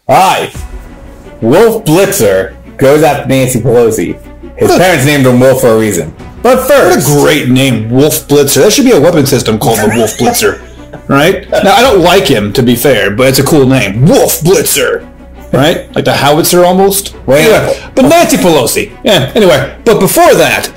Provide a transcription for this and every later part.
Hi. Wolf Blitzer goes after Nancy Pelosi. His parents named him Wolf for a reason. But first... What a great name, Wolf Blitzer. That should be a weapon system called the Wolf Blitzer. Right? Now, I don't like him, to be fair, but it's a cool name. Wolf Blitzer. Right? Like the howitzer almost. Wait, anyway, but Nancy Pelosi. Yeah, anyway. But before that,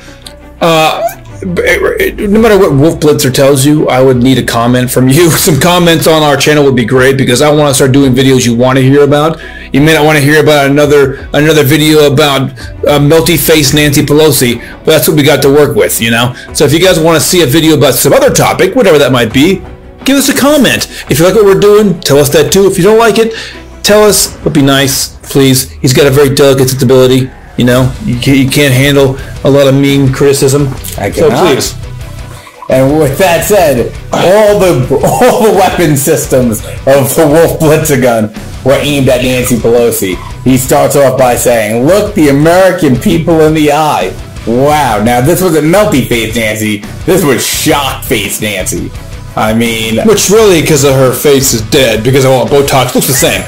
no matter what Wolf Blitzer tells you, I would need a comment from you. Some comments on our channel would be great because I want to start doing videos you want to hear about. You may not want to hear about another video about melty face Nancy Pelosi, but that's what we got to work with, you know? So if you guys want to see a video about some other topic, whatever that might be, give us a comment. If you like what we're doing, tell us that too. If you don't like it, tell us. It'd be nice, please. He's got a very delicate sensibility. You know, you can't handle a lot of mean criticism. I cannot. So please. And with that said, all the weapon systems of the Wolf Blitzer gun were aimed at Nancy Pelosi. He starts off by saying, "Look the American people in the eye." Wow. Now this wasn't melty face Nancy. This was shock face Nancy. I mean, which really, because of her face is dead, because of all the Botox, looks the same.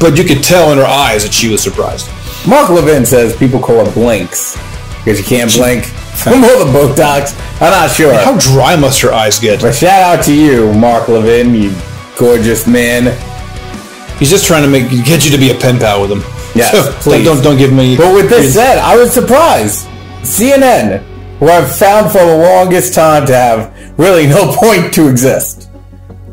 but you could tell in her eyes that she was surprised. Mark Levin says people call it blinks because you can't blink from all the Botox. I'm not sure. How dry must her eyes get? But shout out to you, Mark Levin, you gorgeous man. He's just trying to get you to be a pen pal with him. Yes, so, please. Don't give me. But with this said, I was surprised. CNN, who I've found for the longest time to have really no point to exist,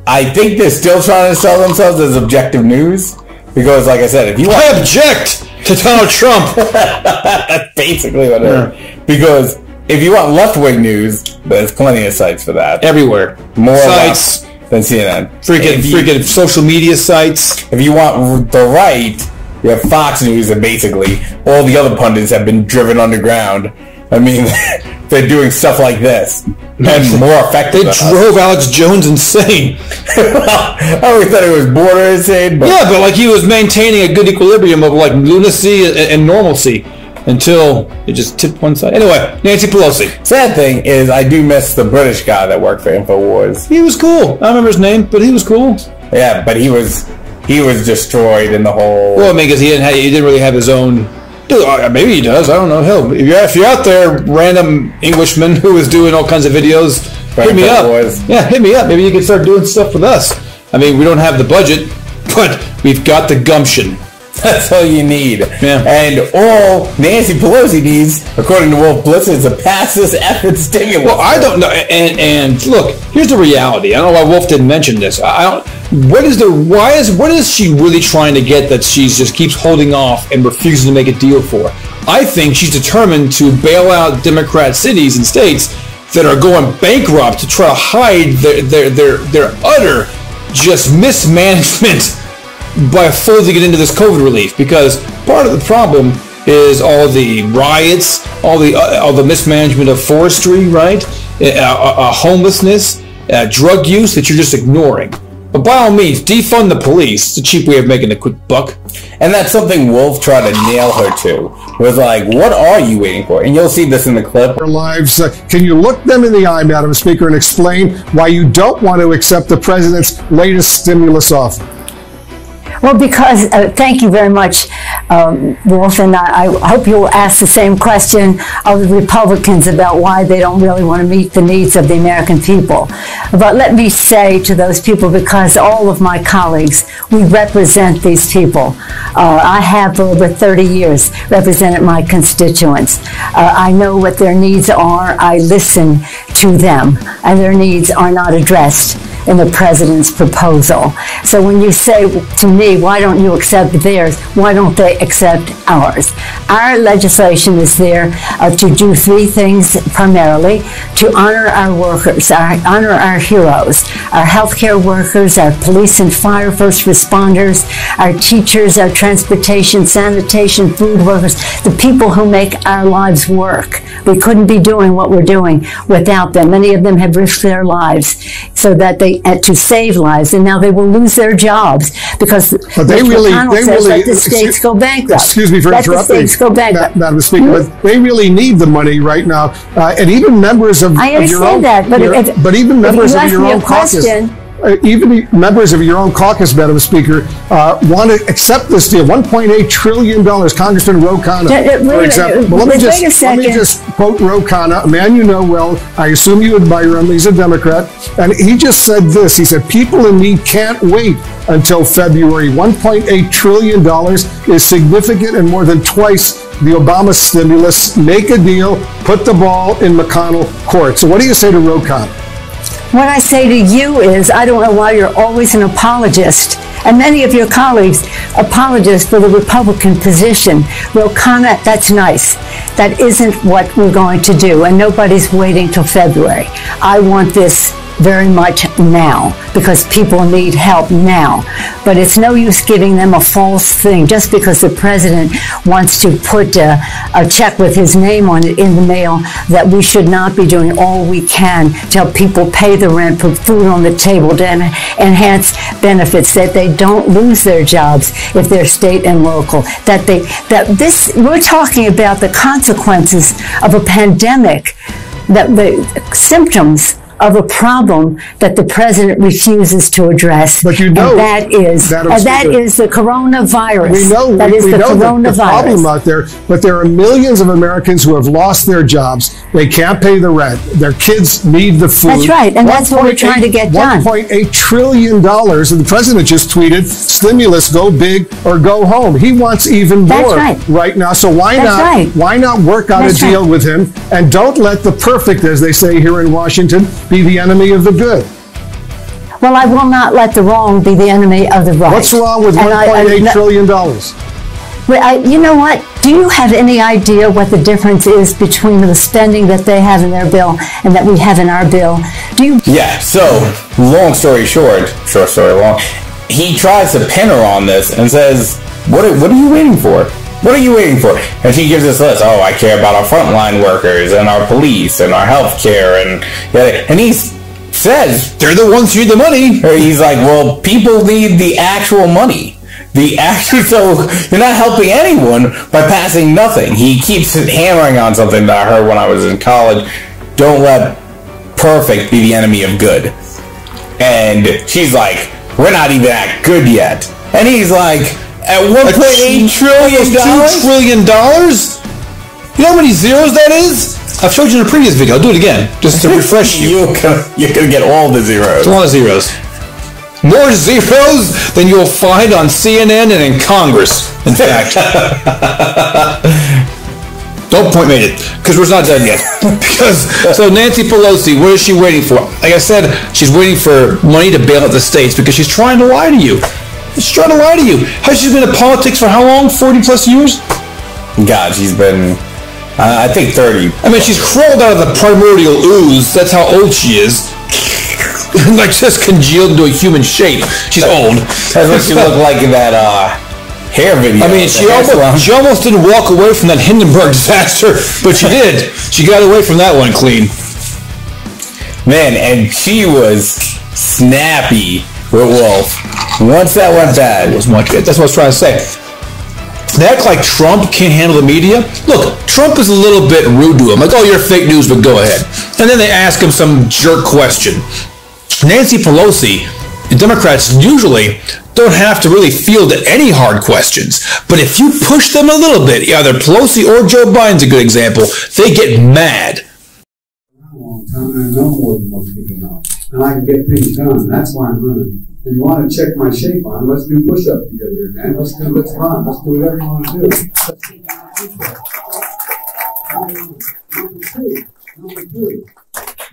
I think they're still trying to sell themselves as objective news. Because, like I said, if you want... I object to Donald Trump! That's basically what it is. Because if you want left-wing news, there's plenty of sites for that. Everywhere. More sites than CNN. Freaking social media sites. If you want the right, you have Fox News, and basically all the other pundits have been driven underground. I mean, they're doing stuff like this. And more effective. They drove Alex Jones insane. I always thought he was border insane. But yeah, but like he was maintaining a good equilibrium of like lunacy and normalcy until it just tipped one side. Anyway, Nancy Pelosi. Sad thing is, I do miss the British guy that worked for InfoWars. He was cool. I don't remember his name, but he was cool. Yeah, but he was destroyed in the whole... Well, I mean, because he didn't really have his own... Dude, maybe he does. I don't know. Hell, if you're out there, random Englishman who is doing all kinds of videos, hit me up. Yeah, hit me up. Maybe you can start doing stuff with us. I mean, we don't have the budget, but we've got the gumption. That's all you need. Yeah. And all Nancy Pelosi needs, according to Wolf Blitzer, is to pass this effing stimulus. Well, I don't know. And look, here's the reality. I don't know why Wolf didn't mention this. What is she really trying to get that she just keeps holding off and refuses to make a deal for? I think she's determined to bail out Democrat cities and states that are going bankrupt to try to hide their utter just mismanagement by folding it into this COVID relief, because part of the problem is all the riots, all the mismanagement of forestry, right? Homelessness, drug use that you're just ignoring. But by all means, defund the police. It's a cheap way of making a quick buck. And that's something Wolf tried to nail her to. Was like, what are you waiting for? And you'll see this in the clip. Our lives. Can you look them in the eye, Madam Speaker, and explain why you don't want to accept the president's latest stimulus offer? Well, because, thank you very much, Wolf, and I hope you'll ask the same question of the Republicans about why they don't really want to meet the needs of the American people. But let me say to those people, because all of my colleagues, we represent these people. I have for over 30 years represented my constituents. I know what their needs are. I listen to them, and their needs are not addressed in the president's proposal. So when you say to me, why don't you accept theirs? Why don't they accept ours? Our legislation is there to do three things primarily: to honor our workers, honor our heroes, our healthcare workers, our police and fire first responders, our teachers, our transportation, sanitation, food workers, the people who make our lives work. We couldn't be doing what we're doing without them. Many of them have risked their lives so that to save lives, and now they will lose their jobs because they really let the states go bankrupt. Excuse me for interrupting. Let the states go bankrupt. Madam Speaker, but they really need the money right now, and even members of I understand that, but even members of your own caucus. even the members of your own caucus, Madam Speaker, want to accept this deal. $1.8 trillion. Congressman Ro Khanna, for example. Well, let me just quote Ro Khanna, a man you know well. I assume you admire him. He's a Democrat. And he just said this. He said, people in need can't wait until February. $1.8 trillion is significant and more than twice the Obama stimulus. Make a deal, put the ball in McConnell court. So what do you say to Ro Khanna? What I say to you is, I don't know why you're always an apologist, and many of your colleagues apologists for the Republican position. Ro Khanna, that's nice. That isn't what we're going to do, and nobody's waiting till February. I want this very much now, because people need help now. But it's no use giving them a false thing just because the president wants to put a check with his name on it in the mail, that we should not be doing all we can to help people pay the rent, put food on the table, to enhance benefits, that they don't lose their jobs if they're state and local. We're talking about the consequences of a pandemic, that the symptoms of a problem that the president refuses to address. But you know, that is the coronavirus. We know the problem out there, but there are millions of Americans who have lost their jobs. They can't pay the rent. Their kids need the food. That's right, and that's what we're trying to get done. $1.8 trillion, and the president just tweeted, stimulus, go big or go home. He wants even more right now, so why not work out a deal with him, and don't let the perfect, as they say here in Washington, be the enemy of the good. Well, I will not let the wrong be the enemy of the right. What's wrong with $1.8 trillion? You know what? Do you have any idea what the difference is between the spending that they have in their bill and that we have in our bill? Do you? Yeah, so long story short story long, he tries to pin her on this and says, what are you waiting for? What are you waiting for? And she gives this list. Oh, I care about our frontline workers and our police and our health care. And he says, they're the ones who need the money. He's like, well, people need the actual money. So you're not helping anyone by passing nothing. He keeps hammering on something that I heard when I was in college. Don't let perfect be the enemy of good. And she's like, we're not even that good yet. And he's like, at $1.8 trillion? $2 trillion? You know how many zeros that is? I've showed you in a previous video. I'll do it again, just to refresh you. You're going to get all the zeros. It's a lot of zeros. More zeros than you'll find on CNN and in Congress, in fact. Don't point me at it, because we're not done yet. So Nancy Pelosi, what is she waiting for? Like I said, she's waiting for money to bail out the states because she's trying to lie to you. She's trying to lie to you. Has she been in politics for how long? 40 plus years? God, she's been, I think 30. I mean, she's crawled out of the primordial ooze. That's how old she is. Like, just congealed into a human shape. She's old. That's what she looked like in that hair video. I mean, she almost didn't walk away from that Hindenburg disaster, but she did. She got away from that one clean. Man, and she was snappy with Wolf. Once that went bad, it was much. That's what I was trying to say. They act like Trump can't handle the media. Look, Trump is a little bit rude to him. Like, oh, you're fake news, but go ahead. And then they ask him some jerk question. Nancy Pelosi, the Democrats usually don't have to really field any hard questions. But if you push them a little bit, either Pelosi or Joe Biden's a good example, they get mad. And I know more than most people know. And I can get things done. That's why I'm running. And you want to check my shape on, let's do push-ups together, man. Let's run. Let's do whatever you want to do. Number two.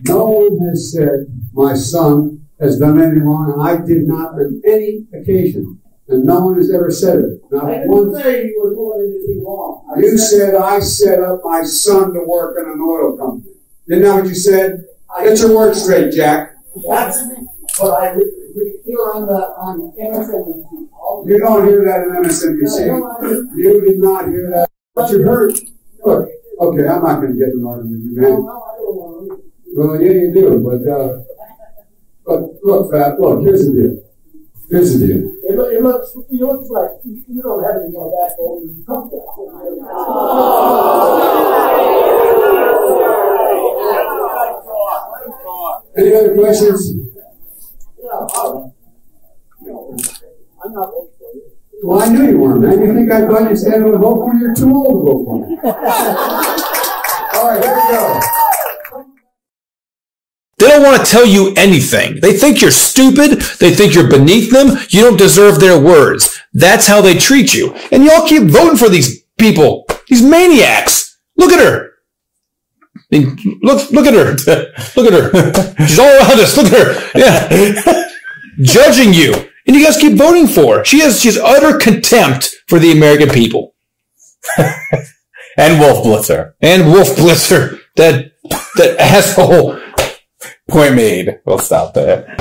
No one has said my son has done anything wrong, and I did not on any occasion. And no one has ever said it. Not I one. didn't say you were doing anything wrong. You said I set up my son to work in an oil company. Isn't that what you said? Get your words straight, Jack. That's what I hear on MSNBC. You don't hear that in MSNBC. You did not hear that. But you heard. Look, okay, I'm not going to get in an argument with you, man. No, I don't want to. Well, yeah, you do, but look, Fat, look, here's the deal. Here's the deal. It looks like you don't have any more backbone than Trump does. Any other questions? Yeah, Well, I knew you weren't, man. You think I thought you said to vote for me? You're too old to vote for me. All right, here we go. They don't want to tell you anything. They think you're stupid. They think you're beneath them. You don't deserve their words. That's how they treat you. And y'all keep voting for these people, these maniacs. Look at her. I mean, look at her. Look at her. She's all around us. Look at her. Yeah. Judging you. And you guys keep voting for her. She has utter contempt for the American people. And Wolf Blitzer. And Wolf Blitzer. That asshole. Point made. We'll stop there.